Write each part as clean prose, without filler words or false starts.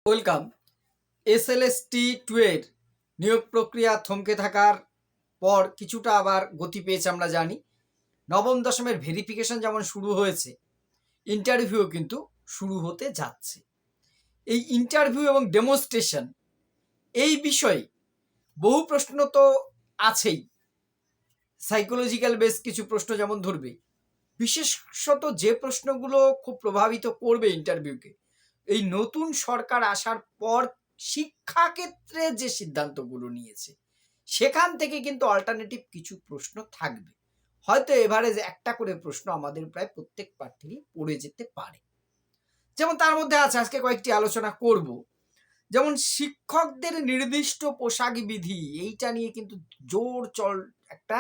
Welcome. SLST 2 এর নিয়োগ প্রক্রিয়া থমকে থাকার পর কিছুটা আবার গতি পেয়েছে আমরা জানি। নবম দশমের ভেরিফিকেশন যেমন শুরু হয়েছে, ইন্টারভিউ কিন্তু শুরু হতে যাচ্ছে। এই ইন্টারভিউ এবং ডেমনস্ট্রেশন এই বিষয়ে বহু প্রশ্ন তো আছেই। সাইকোলজিক্যাল বেস কিছু প্রশ্ন যেমন ধরবে, বিশেষত যে প্রশ্নগুলো খুব প্রভাবিত করবে ইন্টারভিউকে, এই নতুন সরকার আসার পর শিক্ষাক্ষেত্রে যে সিদ্ধান্তগুলো নিয়েছে সেখান থেকে কিন্তু অল্টারনেটিভ কিছু প্রশ্ন থাকবে। হয়তো এভারেজ একটা করে প্রশ্ন আমাদের প্রায় প্রত্যেক প্রার্থীরই পড়ে যেতে পারে। যেমন তার মধ্যে আছে, আজকে কয়েকটি আলোচনা করব। যেমন শিক্ষকদের নির্দিষ্ট পোশাক বিধি, এইটা নিয়ে কিন্তু একটা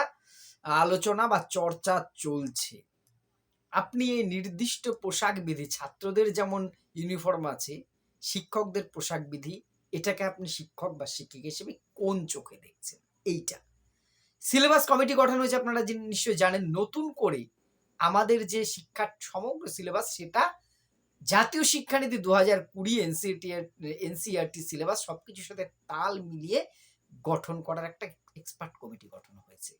আলোচনা বা চর্চা চলছে। আপনি এই নির্দিষ্ট পোশাক বিধি, ছাত্রদের যেমন ইউনিফর্ম আছে, শিক্ষকদের পোশাক বিধি, এটাকে আপনি শিক্ষক বা শিক্ষিকা হিসেবে কোন চোখে দেখছেন? এইটা সিলেবাস কমিটি গঠন হয়েছে, আপনারা নিশ্চয়ই জানেন। নতুন করে আমাদের যে শিক্ষার সমগ্র সিলেবাস, সেটা জাতীয় শিক্ষানীতি 2020 এনসিইআরটি সিলেবাস সবকিছুর সাথে তাল মিলিয়ে গঠন করার একটা এক্সপার্ট কমিটি গঠন হয়েছে।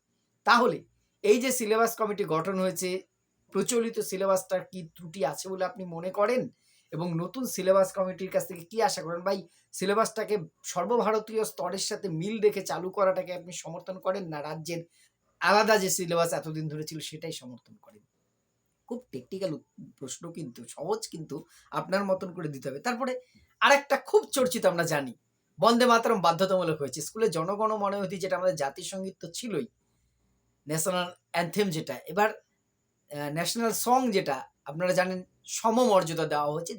তাহলে এই যে সিলেবাস কমিটি গঠন হয়েছে, প্রচলিত সিলেবাসটার কি ত্রুটি আছে বলে আপনি মনে করেন? এবং নতুন সিলেবাস কমিটির কাছ থেকে কি আশা করেন? ভাই, সিলেবাসটাকে সর্বভারতীয় স্তরের সাথে মিল রেখে চালু করাটাকে আপনি সমর্থন করেন, না রাজ্যের আলাদা যে সিলেবাস এতদিন ধরে ছিল সেটাই সমর্থন করেন? খুব টেকনিক্যাল প্রশ্ন, কিন্তু সহজ, কিন্তু আপনার মতন করে দিতে হবে। তারপরে আরেকটা খুব চর্চিত, আমরা জানি বন্দে মাতরম বাধ্যতামূলক হয়েছে স্কুলে। জনগণ মন অধি, যেটা আমাদের জাতীয় সঙ্গীত তো ছিলই, ন্যাশনাল অ্যানথেম যেটা, এবার ন্যাশনাল সং যেটা আপনারা জানেন সমমর্যাদা দেওয়া হয়েছে।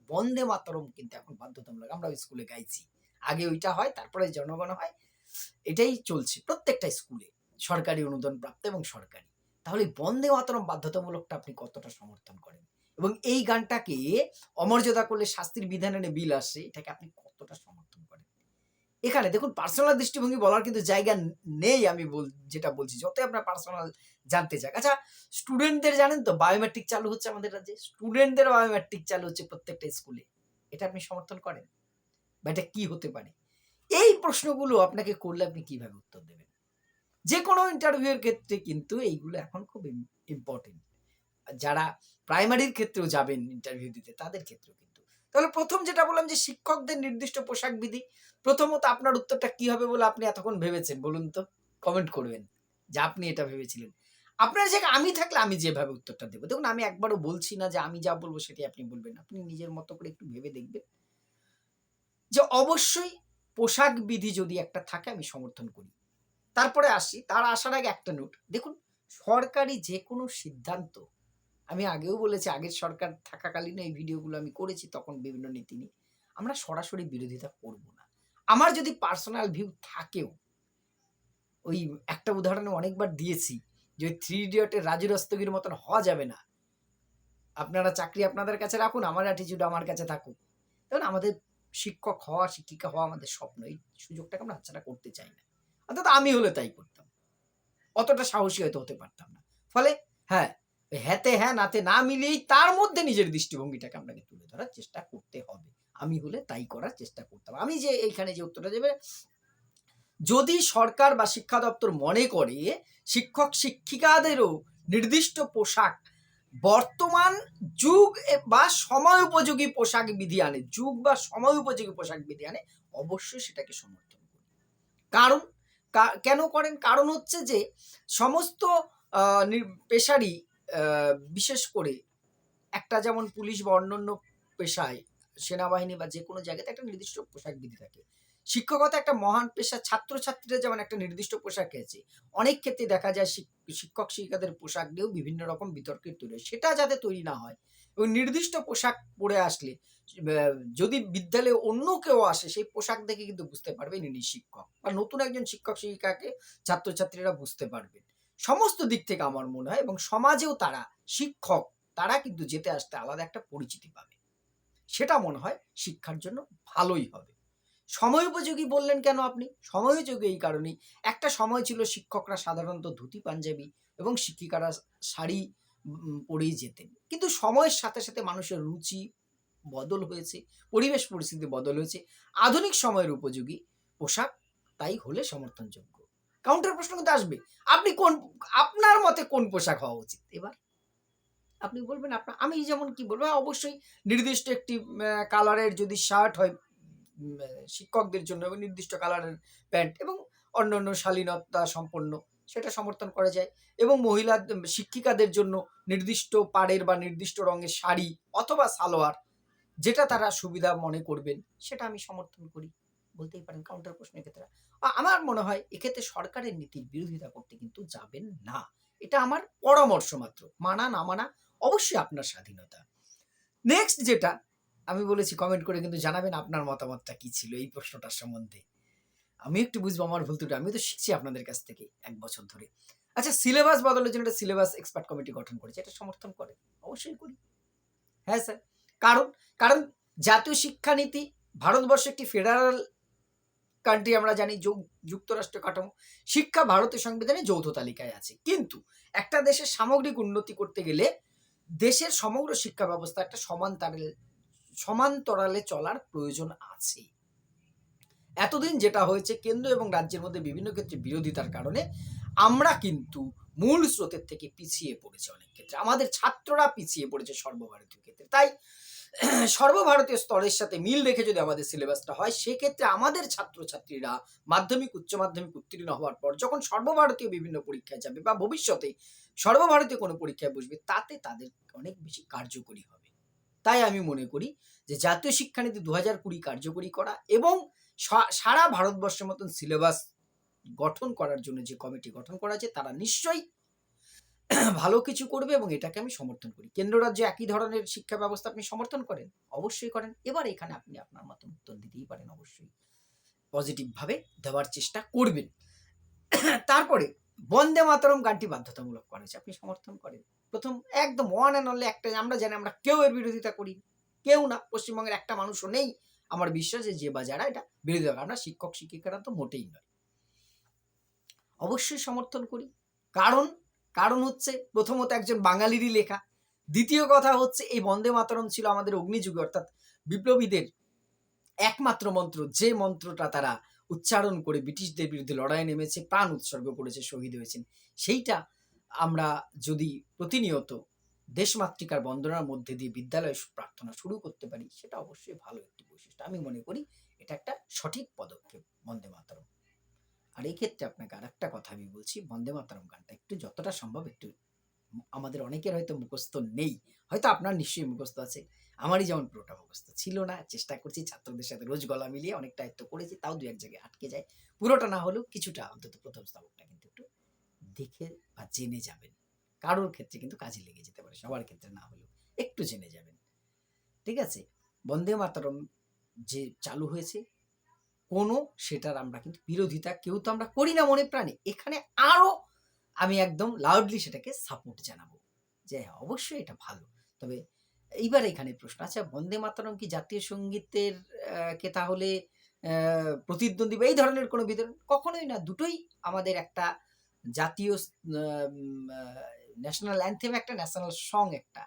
বন্দে মাতরম কিন্তু এখন বাধ্যতামূলক, আমরা স্কুলে গাইছি। আগে ওইটা হয়, তারপরে জনগণ হয়। এটাই চলছে প্রত্যেকটা স্কুলে, সরকারি অনুদান প্রাপ্ত এবং সরকারি। তাহলে বন্দে মাতরম বাধ্যতামূলকটা আপনি কতটা সমর্থন করেন? এবং এই গানটাকে অমর্যাদা করলে শাস্তির বিধান এনে বিল আসে, এটাকে আপনি কতটা সমর্থন করেন? এখানে দেখুন, পার্সোনাল দৃষ্টিভঙ্গি বলার কিন্তু জায়গা নেই। আমি যেটা বলছি, যতই আপনার পার্সোনাল জানতে চাক। আচ্ছা, স্টুডেন্টদের জানেন তো বায়োমেট্রিক চালু হচ্ছে আমাদের রাজ্যে, স্টুডেন্টদের বায়োমেট্রিক চালু হচ্ছে প্রত্যেকটা স্কুলে। এটা আপনি সমর্থন করেন? বা এটা কি হতে পারে? এই প্রশ্নগুলো আপনাকে করলে আপনি কিভাবে উত্তর দেবেন? যে কোনো ইন্টারভিউ এর ক্ষেত্রে কিন্তু এইগুলো এখন খুব ইম্পর্টেন্ট। যারা প্রাইমারির ক্ষেত্রেও যাবেন ইন্টারভিউ দিতে, তাদের ক্ষেত্রেও কিন্তু। তাহলে প্রথম যেটা বললাম যে শিক্ষকদের নির্দিষ্ট পোশাক বিধি, প্রথমত আপনার উত্তরটা কি হবে বলে আপনি এতক্ষণ ভেবেছেন বলুন তো? কমেন্ট করবেন যে আপনি এটা ভেবেছিলেন। আপনার জায়গায় আমি থাকলে আমি যেভাবে উত্তরটা দেব, দেখুন আমি একবারও বলছি না যে আমি যা বলবো সেটাই আপনি বলবেন। আপনি নিজের মতো করে একটু ভেবে দেখবেন যে অবশ্যই পোশাক বিধি যদি একটা থাকে আমি সমর্থন করি। তারপরে আসি, তার আসার আগে একটা নোট দেখুন, সরকারি যে কোনো সিদ্ধান্ত, আমি আগেও বলেছি, আগের সরকার থাকাকালীন এই ভিডিওগুলো আমি করেছি, তখন বিভিন্ন নীতি নিয়ে আমরা সরাসরি বিরোধিতা করব না। আমার যদি পার্সোনাল ভিউ থাকেও, ওই একটা উদাহরণে অনেকবার দিয়েছি যে ওই 3 ইডিয়টের রাজু রস্তগির মতন হওয়া যাবে না। আপনারা চাকরি আপনাদের কাছে রাখুন, আমার অ্যাটিটিউড আমার কাছে থাকুক। দেখুন, আমাদের শিক্ষক হওয়া, শিক্ষিকা হওয়া আমাদের স্বপ্ন। এই সুযোগটাকে আমরা হাতছাড়া করতে চাই না। অর্থাৎ আমি হলে তাই করতাম। অতটা সাহসী হয়তো হতে পারতাম না। ফলে হ্যাঁ, হ্যাঁতে হ্যাঁ, নাতে না মিলিয়েই তার মধ্যে নিজের দৃষ্টিভঙ্গিটাকে আপনাকে তুলে ধরার চেষ্টা করতে হবে। আমি হলে তাই করার চেষ্টা করতাম। আমি যে এইখানে যে উত্তরটা দেবে, যদি সরকার বা শিক্ষা দপ্তর মনে করে শিক্ষক শিক্ষিকাদেরও নির্দিষ্ট পোশাক, বর্তমান যুগ বা সময় উপযোগী পোশাক বিধি আনে, যুগ বা সময় উপযোগী পোশাক বিধি আনে, অবশ্যই সেটাকে সমর্থন করি। কারণ কেন করেন? কারণ হচ্ছে যে সমস্ত পেশারই বিশেষ করে একটা, যেমন পুলিশ বা অন্যান্য পেশায়, সেনাবাহিনী বা যেকোনো জায়গাতে একটা নির্দিষ্ট পোশাক বিধি থাকে। শিক্ষকতা একটা মহান পেশা, ছাত্রছাত্রীরা যেমন একটা নির্দিষ্ট পোশাক আছে। অনেক ক্ষেত্রে দেখা যায় শিক্ষক শিক্ষিকাদের পোশাক নিয়েও বিভিন্ন রকম বিতর্কের তৈরি হয়। সেটা যাতে তৈরি না হয় এবং নির্দিষ্ট পোশাক পরে আসলে যদি বিদ্যালয়ে অন্য কেউ আসে, সেই পোশাক দেখে কিন্তু বুঝতে পারবে ইনি শিক্ষক, বা নতুন একজন শিক্ষক শিক্ষিকাকে ছাত্রছাত্রীরা বুঝতে পারবে। সমস্ত দিক থেকে আমার মনে হয়, এবং সমাজেও তারা, শিক্ষক তারা কিন্তু যেতে আসতে আলাদা একটা পরিচিতি পাবে। সেটা মনে হয় শিক্ষার জন্য ভালোই হবে। সময় উপযোগী বললেন কেন আপনি? সময় উপযোগী এই কারণেই, একটা সময় ছিল শিক্ষকরা সাধারণত ধুতি পাঞ্জাবি এবং শিক্ষিকারা শাড়ি পরেই যেতেন। কিন্তু সময়ের সাথে সাথে মানুষের রুচি বদল হয়েছে, পরিবেশ পরিস্থিতি বদল হয়েছে, আধুনিক সময়ের উপযোগী পোশাক তাই হলে সমর্থনযোগ্য। কাউন্টার প্রশ্ন কিন্তু আসবে, আপনি আপনার মতে কোন পোশাক হওয়া উচিত? এবার আপনি বলবেন আমি যেমন কি বলবো, অবশ্যই নির্দিষ্ট একটি কালারের যদি শার্ট হয় শিক্ষকদের জন্য, এবং নির্দিষ্ট কালারের প্যান্ট এবং অন্যান্য শালীনতা সম্পন্ন, সেটা সমর্থন করা যায়। এবং মহিলা শিক্ষিকাদের জন্য নির্দিষ্ট পাড়ের বা নির্দিষ্ট রঙের শাড়ি অথবা সালোয়ার, যেটা তারা সুবিধা মনে করবেন, সেটা আমি সমর্থন করি। বলতেই পারেন কাউন্টার প্রশ্নের ক্ষেত্রে। আমার মনে হয় এক্ষেত্রে সরকারের নীতির বিরোধিতা করতে কিন্তু যাবেন না। এটা আমার পরামর্শ মাত্র। মানা না মানা অবশ্যই আপনার স্বাধীনতা। নেক্সট যেটা আমি বলেছি, কমেন্ট করে কিন্তু জানাবেন আপনার মতামতটা কি ছিল এই প্রশ্নটার সম্বন্ধে। আমি একটু বুঝবো আমার ভুল ত্রুটি। আমি তো শিখছি আপনাদের কাছ থেকে ১ বছর ধরে। আচ্ছা, সিলেবাস বদলের জন্য একটা সিলেবাস এক্সপার্ট কমিটি গঠন করেছে। এটা সমর্থন করেন? অবশ্যই করি। হ্যাঁ স্যার। কারণ, কারণ জাতীয় শিক্ষানীতি, ভারতবর্ষ একটি ফেডারাল কান্ট্রি, আমরা জানি যুক্তরাষ্ট্র কাঠামো। শিক্ষা ভারতীয় সংবিধানে যৌথ তালিকায় আছে। কিন্তু একটা দেশের সামগ্রিক উন্নতি করতে গেলে দেশের সমগ্র শিক্ষা ব্যবস্থা একটা সমান্তরালে চলার প্রয়োজন আছে। এতদিন যেটা হয়েছে, কেন্দ্র এবং রাজ্যের মধ্যে বিভিন্ন ক্ষেত্রে বিরোধিতার কারণে আমরা কিন্তু মূল স্রোতের থেকে পিছিয়ে পড়েছি অনেক ক্ষেত্রে। আমাদের ছাত্ররা পিছিয়ে পড়েছে সর্বভারতীয় ক্ষেত্রে। তাই সর্বভারতীয় স্তরের সাথে মিল রেখে যদি আমাদের সিলেবাসটা হয়, সেক্ষেত্রে আমাদের ছাত্রছাত্রীরা মাধ্যমিক, উচ্চ মাধ্যমিক উত্তীর্ণ হওয়ার পর যখন সর্বভারতীয় বিভিন্ন পরীক্ষায় যাবে বা ভবিষ্যতে সর্বভারতীয় কোনো পরীক্ষায় বসবে, তাতে তাদের অনেক বেশি কার্যকরী হবে। তাই আমি মনে করি যে জাতীয় শিক্ষানীতি ২০২০ কার্যকরী করা এবং সারা ভারতবর্ষের মতন সিলেবাস গঠন করার জন্য যে কমিটি গঠন করা আছে, তারা নিশ্চয়ই ভালো কিছু করবে এবং এটাকে আমি সমর্থন করি। কেন্দ্র রাজ্য একই ধরনের শিক্ষা ব্যবস্থা আপনি সমর্থন করেন? অবশ্যই করেন। এবার এখানে আপনি আপনার মতো উত্তর দিতেই পারেন, অবশ্যই পজিটিভ ভাবে দেওয়ার চেষ্টা করবেন। তারপরে বন্দে মাতরম গানটি বাধ্যতামূলক করা হয়েছে, আপনি সমর্থন করেন? প্রথম একদম ওয়ান অ্যান্ড অনলি একটা, আমরা জানি আমরা কেউ এর বিরোধিতা করি, কেউ না। পশ্চিমবঙ্গের একটা মানুষও নেই আমার বিশ্বাস যে বা যারা এটা বিরোধিতা করে। আমরা শিক্ষক শিক্ষিকারা তো মোটেই নয়। অবশ্যই সমর্থন করি। কারণ হচ্ছে প্রথমত একজন বাঙালিরই লেখা, দ্বিতীয় কথা হচ্ছে এই বন্দে মাতরম ছিল আমাদের অগ্নিযুগে, অর্থাৎ বিপ্লবীদের একমাত্র মন্ত্র, যে মন্ত্রটা তারা উচ্চারণ করে ব্রিটিশদের বিরুদ্ধে লড়াইয়ে নেমেছে, প্রাণ উৎসর্গ করেছে, শহীদ হয়েছেন। সেইটা আমরা যদি প্রতিনিয়ত দেশমাতৃকার বন্দনার মধ্যে দিয়ে বিদ্যালয়ে প্রার্থনা শুরু করতে পারি, সেটা অবশ্যই ভালো একটি বৈশিষ্ট্য। আমি মনে করি এটা একটা সঠিক পদক্ষেপ বন্দে মাতরম। আর এই ক্ষেত্রে আপনাকে আরেকটা কথা আমি বলছি, বন্দে মাতরম গানটা একটু যতটা সম্ভব একটু, আমাদের অনেকের হয়তো মুখস্থ নেই, হয়তো আপনার নিশ্চয়ই মুখস্থ আছে, আমারই যেমন পুরোটা মুখস্থ ছিল না। চেষ্টা করছি ছাত্রদের সাথে রোজ গলা মিলিয়ে অনেকটা আয়ত্ত করেছি, তাও ২-১ জায়গায় আটকে যায়। পুরোটা না হলেও কিছুটা, অন্তত প্রথম স্তবকটা কিন্তু একটু দেখে বা জেনে যাবেন। কারোর ক্ষেত্রে কিন্তু কাজে লেগে যেতে পারে, সবার ক্ষেত্রে না হলেও একটু জেনে যাবেন। ঠিক আছে? বন্দে মাতরম যে চালু হয়েছে, সেটার আমরা কিন্তু বিরোধিতা কেউ তো আমরা করি না মনে প্রাণে। এখানে আরো আমি একদম লাউডলি সেটাকে সাপোর্ট জানাবো যে হ্যাঁ, অবশ্যই এটা ভালো। তবে এইবার এখানে প্রশ্ন, আচ্ছা বন্দে মাতরম কি জাতীয় সঙ্গীতের কে তাহলে প্রতিদ্বন্দ্বী বা এই ধরনের কোনো বিতরণ? কখনোই না। দুটোই আমাদের একটা জাতীয় ন্যাশনাল অ্যানথেম, একটা ন্যাশনাল সং একটা।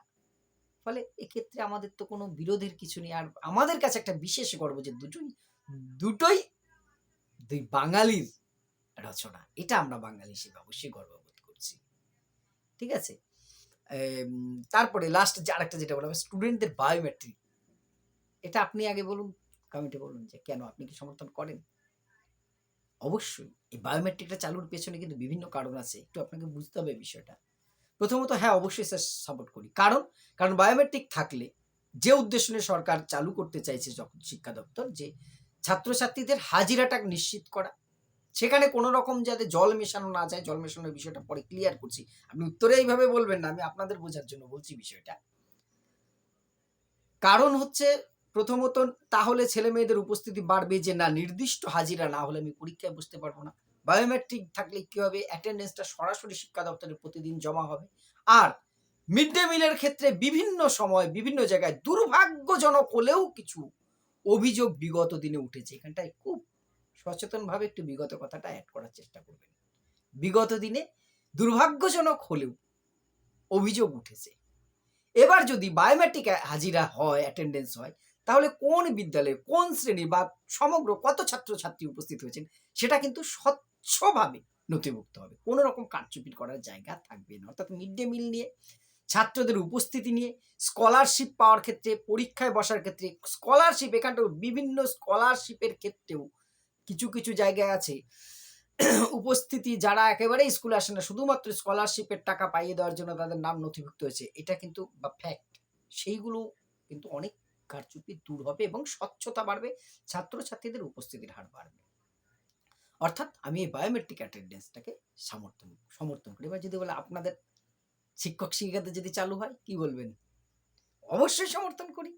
ফলে এক্ষেত্রে আমাদের তো কোনো বিরোধের কিছু নেই। আর আমাদের কাছে একটা বিশেষ গর্ব যে দুটোই ২ বাঙালির রচনা। এটা আমরা বাঙালি হিসেবে অবশ্যই গর্ববোধ করছি। ঠিক আছে? তারপরে লাস্ট যে আরেকটা যেটা বললাম, স্টুডেন্টদের বায়োমেট্রিক। এটা আপনি আগে বলুন, কমেন্টে বলুন যে কেন আপনি কি সমর্থন করেন? অবশ্যই এই বায়োমেট্রিকটা চালুর পেছনে কিন্তু বিভিন্ন কারণ আছে। একটু আপনাকে বুঝতে হবে বিষয়টা। প্রথমত হ্যাঁ, অবশ্যই স্যার সাপোর্ট করি। কারণ বায়োমেট্রিক থাকলে যে উদ্দেশ্য নিয়ে সরকার চালু করতে চাইছে যখন শিক্ষা দপ্তর, যে ছাত্রছাত্রীদের হাজিরাটা নিশ্চিত করা। সেখানে কোনো রকম যাতে জল মেশানো না যায়, জল মেশানোর বিষয়টা পরে ক্লিয়ার করছি। আপনি উত্তরে এইভাবে বলবেন না, আমি আপনাদের বোঝার জন্য বলছি বিষয়টা। কারণ হচ্ছে প্রথমত তাহলে ছেলেমেয়েদের উপস্থিতি বাড়বে, যে না নির্দিষ্ট হাজিরা না হলে আমি পরীক্ষায় বসতে পারবো না। বায়োমেট্রিক থাকলে কি হবে, অ্যাটেন্ডেন্সটা সরাসরি শিক্ষা দপ্তরে প্রতিদিন জমা হবে। আর মিড ডে মিলের ক্ষেত্রে বিভিন্ন সময় বিভিন্ন জায়গায় দুর্ভাগ্যজনক হলেও কিছু অভিযোগ বিগত দিনে উঠেছে। এখানটায় খুব সচেতনভাবে একটু বিগত কথাটা অ্যাড করার চেষ্টা করবেন। বিগত দিনে দুর্ভাগ্যজনক হলেও অভিযোগ উঠেছে এবার যদি বায়োমেট্রিক হাজিরা হয়, অ্যাটেন্ডেন্স হয়, তাহলে কোন বিদ্যালয়ে কোন শ্রেণী বা সমগ্র কত ছাত্রছাত্রী উপস্থিত হয়েছেন সেটা কিন্তু স্বচ্ছভাবে নথিভুক্ত হবে। কোনো রকম কারচুপি করার জায়গা থাকবে না। অর্থাৎ মিড ডে মিল নিয়ে, ছাত্রদের উপস্থিতি নিয়ে, স্কলারশিপ পাওয়ার ক্ষেত্রে, পরীক্ষায় বসার ক্ষেত্রে, স্কলারশিপ এখানটাও বিভিন্ন স্কলারশিপের ক্ষেত্রেও কিছু জায়গায় আছে উপস্থিতি যারা একেবারেই স্কুলে আসে না, শুধুমাত্র স্কলারশিপের টাকা পাইয়ে দেওয়ার জন্য তাদের নাম নথিভুক্ত হয়েছে। এটা কিন্তু বা ফ্যাক্ট। সেইগুলো কিন্তু অনেক কারচুপি দূর হবে এবং স্বচ্ছতা বাড়বে, ছাত্রছাত্রীদের উপস্থিতির হার বাড়বে। অর্থাৎ আমি এই বায়োমেট্রিক অ্যাটেন্ডেন্সটাকে সমর্থন করি। এবার যদি বলে আপনাদের শিক্ষক-শিক্ষিকাদের যদি চালু হয়, কি বলবেন? অবশ্যই সমর্থন করি।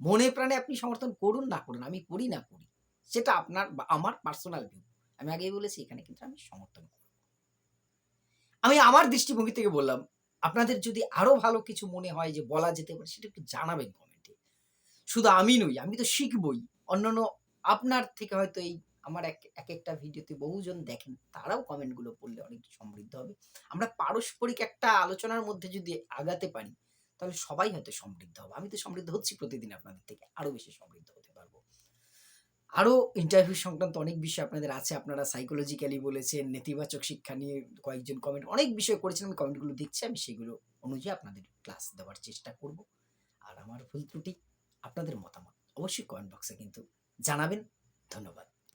মনে প্রাণে আপনি সমর্থন করুন না করুন, আমি করি না করি। সেটা আপনার বা আমার পার্সোনাল ভিউ। আমি আগেই বলেছি এখানে কিন্তু আমি সমর্থন করি। আমি আমার দৃষ্টিভঙ্গি থেকে বললাম। আপনাদের যদি আরো ভালো কিছু মনে হয় যে বলা যেতে পারে সেটা একটু জানাবেন কমেন্টে। শুধু আমি নই, আমি তো শিখবই। অন্যান্য আপনার থেকে হয়তো এই আমার একেকটা ভিডিওতে বহুজন দেখেন, তারাও কমেন্টগুলো পড়লে অনেক সমৃদ্ধ হবে। আমরা পারস্পরিক একটা আলোচনার মধ্যে যদি আগাতে পারি, তাহলে সবাই হয়তো সমৃদ্ধ হবে। আমি তো সমৃদ্ধ হচ্ছি প্রতিদিন আপনাদের থেকে। আরো বেশি সমৃদ্ধ হতে পারবো। আরো ইন্টারভিউ সংক্রান্ত অনেক বিষয় আপনাদের আছে। আপনারা সাইকোলজিক্যালি বলেছেন, নেতিবাচক শিক্ষা নিয়ে কয়েকজন কমেন্ট অনেক বিষয় করেছেন। আমি কমেন্টগুলো দেখছি। আমি সেগুলো অনুযায়ী আপনাদের ক্লাস দেওয়ার চেষ্টা করব। আর আমার ভুল ত্রুটি, আপনাদের মতামত অবশ্যই কমেন্ট বক্সে কিন্তু জানাবেন। ধন্যবাদ।